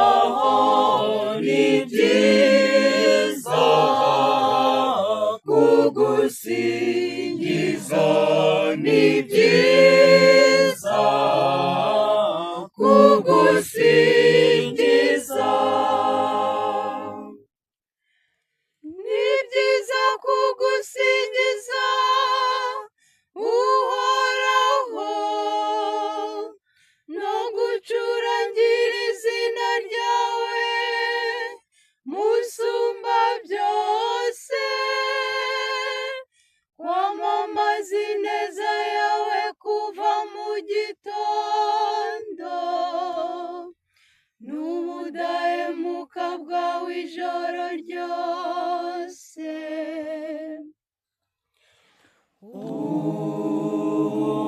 Uhoraho ni byiza kugusingiza, ni byiza kugusingiza, ni byiza kugusingiza Uhoraho, no gucurangira izina ryawe musumba byose, kwamamaza ineza yawe kuva mu gitondo, n'ubudahemuka bwawe ijoro ryose.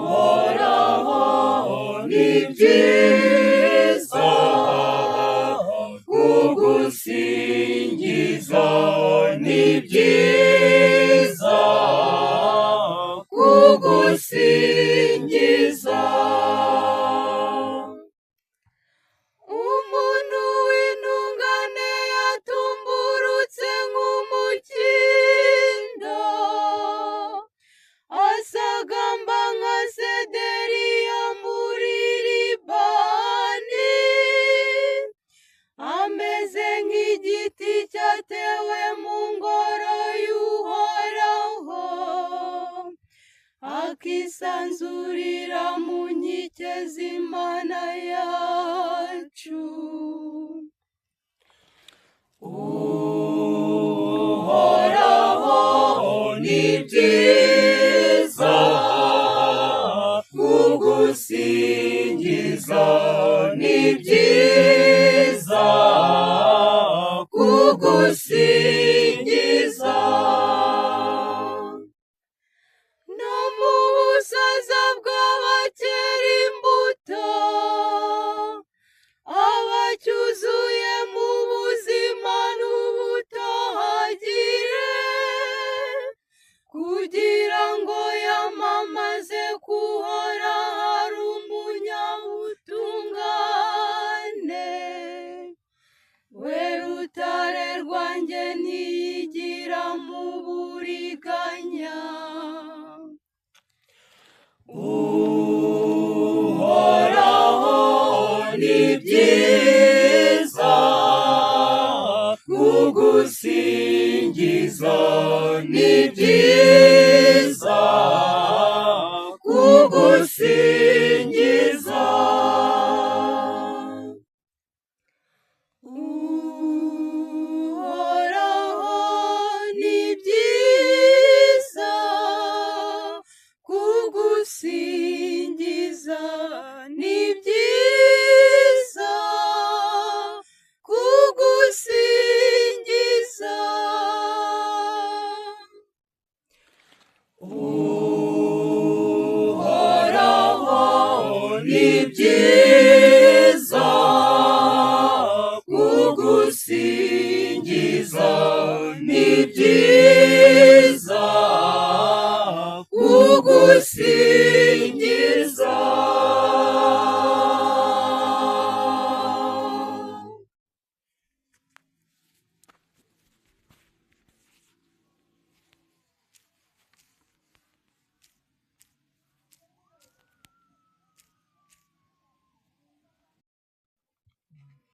Uhoraho ni byiza kugusingiza, ni byiza kugusingiza. Umuntu w'intungane yatumburutse nk'umukindo, asagamba nka sederi yo muri Libani, ameze nk'igiti cyatewe mu ngoro y'Uhoraho, akisanzurira mu nkike z'Imana yacu. Uhoraho ni byiza kugusingiza, ni byiza kugusingiza, no mu busaza bw'abakera imbuto, abacyuzuye mu buzima n'ubutohagire, kugira ngo yamamaze kuhora hari umunyabutungane, we rutare rwanjye ntiyigira mu buriganya. Uhoraho ni byiza kugusingiza, ni byiza kugusingiza. Uhoraho ni byiza kugusingiza.